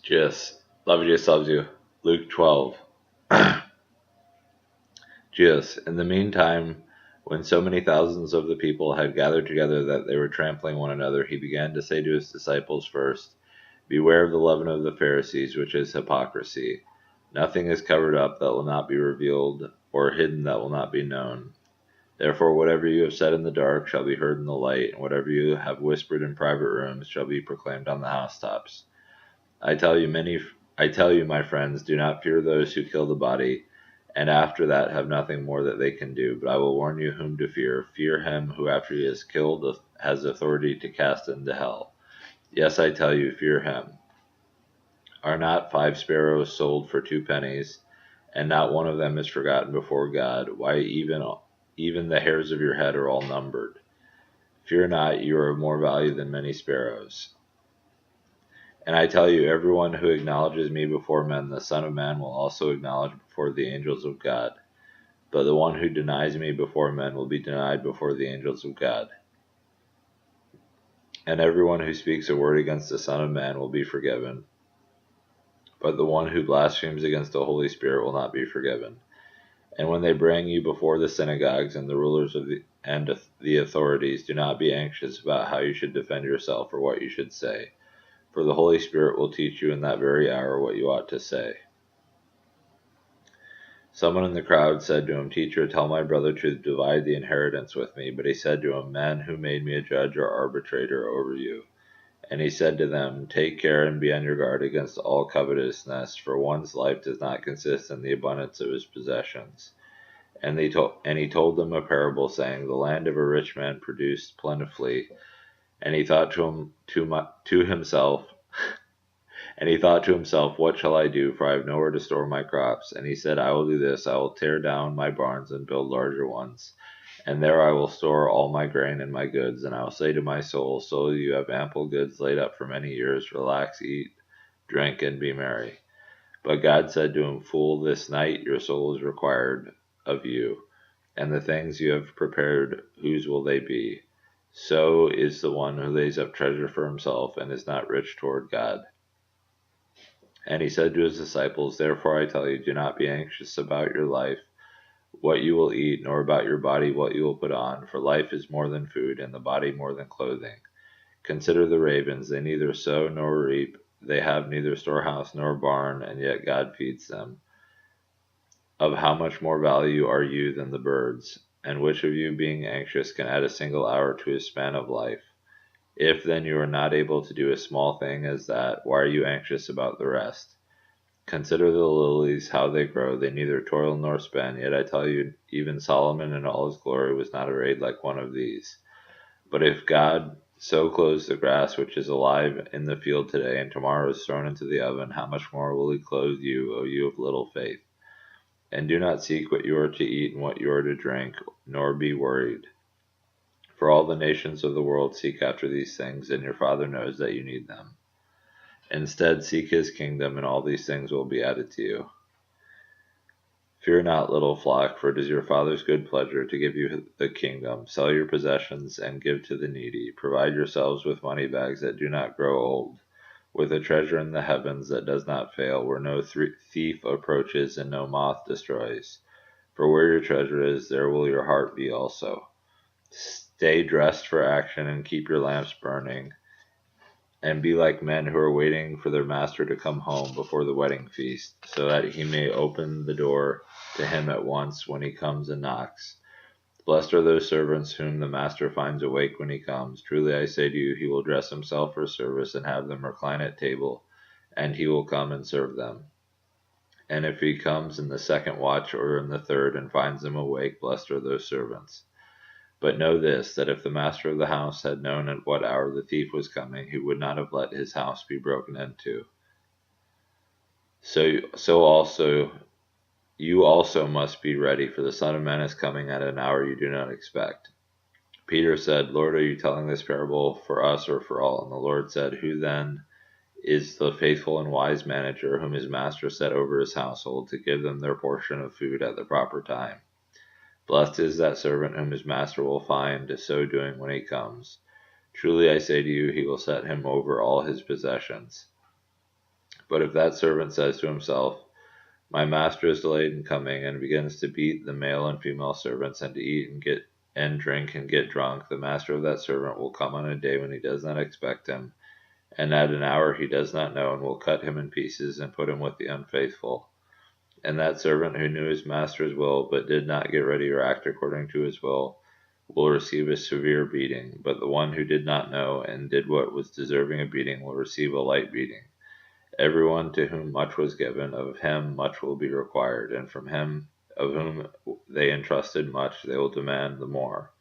Jesus, love you, Jesus loves you. Luke 12. Jesus, in the meantime, when so many thousands of the people had gathered together that they were trampling one another, he began to say to his disciples first, beware of the leaven of the Pharisees, which is hypocrisy. Nothing is covered up that will not be revealed, or hidden that will not be known. Therefore, whatever you have said in the dark shall be heard in the light, and whatever you have whispered in private rooms shall be proclaimed on the housetops. I tell you, my friends, do not fear those who kill the body, and after that have nothing more that they can do. But I will warn you whom to fear. Fear him who, after he is killed, has authority to cast into hell. Yes, I tell you, fear him. Are not 5 sparrows sold for 2 pennies, and not one of them is forgotten before God? Why, even the hairs of your head are all numbered. Fear not, you are of more value than many sparrows. And I tell you, everyone who acknowledges me before men, the Son of Man will also acknowledge before the angels of God. But the one who denies me before men will be denied before the angels of God. And everyone who speaks a word against the Son of Man will be forgiven. But the one who blasphemes against the Holy Spirit will not be forgiven. And when they bring you before the synagogues and the rulers and the authorities, do not be anxious about how you should defend yourself or what you should say. For the Holy Spirit will teach you in that very hour what you ought to say. Someone in the crowd said to him, Teacher, tell my brother to divide the inheritance with me. But he said to him, Man, who made me a judge or arbitrator over you? And he said to them, Take care and be on your guard against all covetousness, for one's life does not consist in the abundance of his possessions. And he told them a parable, saying, The land of a rich man produced plentifully. And he thought to himself, What shall I do? For I have nowhere to store my crops. And he said, I will do this. I will tear down my barns and build larger ones. And there I will store all my grain and my goods. And I will say to my soul, Soul, you have ample goods laid up for many years. Relax, eat, drink, and be merry. But God said to him, Fool, this night your soul is required of you. And the things you have prepared, whose will they be? So is the one who lays up treasure for himself and is not rich toward God. And he said to his disciples, Therefore I tell you, do not be anxious about your life, what you will eat, nor about your body, what you will put on. For life is more than food, and the body more than clothing. Consider the ravens, they neither sow nor reap, they have neither storehouse nor barn, and yet God feeds them. Of how much more value are you than the birds? And which of you, being anxious, can add a single hour to his span of life? If then you are not able to do a small thing as that, why are you anxious about the rest? Consider the lilies, how they grow. They neither toil nor spin. Yet I tell you, even Solomon in all his glory was not arrayed like one of these. But if God so clothes the grass which is alive in the field today, and tomorrow is thrown into the oven, how much more will he clothe you, O you of little faith? And do not seek what you are to eat and what you are to drink, nor be worried. For all the nations of the world seek after these things, and your Father knows that you need them. Instead, seek his kingdom, and all these things will be added to you. Fear not, little flock, for it is your Father's good pleasure to give you the kingdom. Sell your possessions and give to the needy. Provide yourselves with money bags that do not grow old, with a treasure in the heavens that does not fail, where no thief approaches and no moth destroys. For where your treasure is, there will your heart be also. Stay dressed for action and keep your lamps burning, and be like men who are waiting for their master to come home before the wedding feast, so that he may open the door to him at once when he comes and knocks. Blessed are those servants whom the master finds awake when he comes. Truly I say to you, he will dress himself for service and have them recline at table, and he will come and serve them. And if he comes in the second watch or in the third and finds them awake, blessed are those servants. But know this, that if the master of the house had known at what hour the thief was coming, he would not have let his house be broken into. So also you also must be ready, for the Son of Man is coming at an hour you do not expect. Peter said, Lord, are you telling this parable for us or for all? And the Lord said, Who then is the faithful and wise manager whom his master set over his household to give them their portion of food at the proper time? Blessed is that servant whom his master will find so doing when he comes. Truly I say to you, he will set him over all his possessions. But if that servant says to himself, my master is delayed in coming, and begins to beat the male and female servants, and to eat and drink and get drunk, the master of that servant will come on a day when he does not expect him, and at an hour he does not know, and will cut him in pieces and put him with the unfaithful. And that servant who knew his master's will, but did not get ready or act according to his will receive a severe beating. But the one who did not know, and did what was deserving of beating, will receive a light beating. Everyone to whom much was given, of him much will be required, and from him of whom they entrusted much, they will demand the more.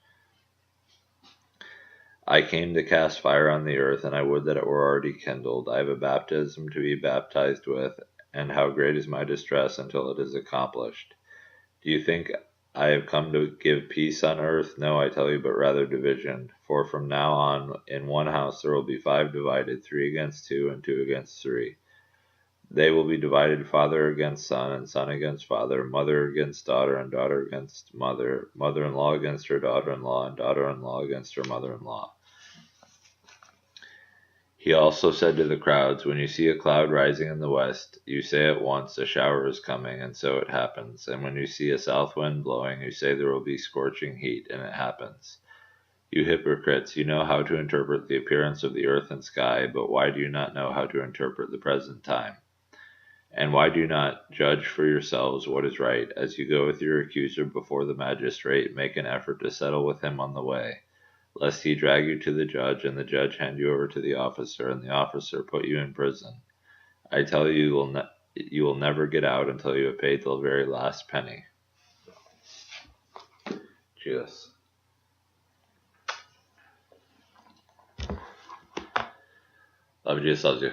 I came to cast fire on the earth, and I would that it were already kindled. I have a baptism to be baptized with, and how great is my distress until it is accomplished. Do you think I have come to give peace on earth? No, I tell you, but rather division. For from now on, in one house there will be 5 divided, 3 against 2, and 2 against 3. They will be divided, father against son, and son against father, mother against daughter, and daughter against mother, mother-in-law against her daughter-in-law, and daughter-in-law against her mother-in-law. He also said to the crowds, when you see a cloud rising in the west, you say at once, a shower is coming, and so it happens. And when you see a south wind blowing, you say there will be scorching heat, and it happens. You hypocrites, you know how to interpret the appearance of the earth and sky, but why do you not know how to interpret the present time? And why do you not judge for yourselves what is right? As you go with your accuser before the magistrate, make an effort to settle with him on the way, lest he drag you to the judge, and the judge hand you over to the officer, and the officer put you in prison. I tell you, you will never get out until you have paid the very last penny. Jesus. Love Jesus loves you.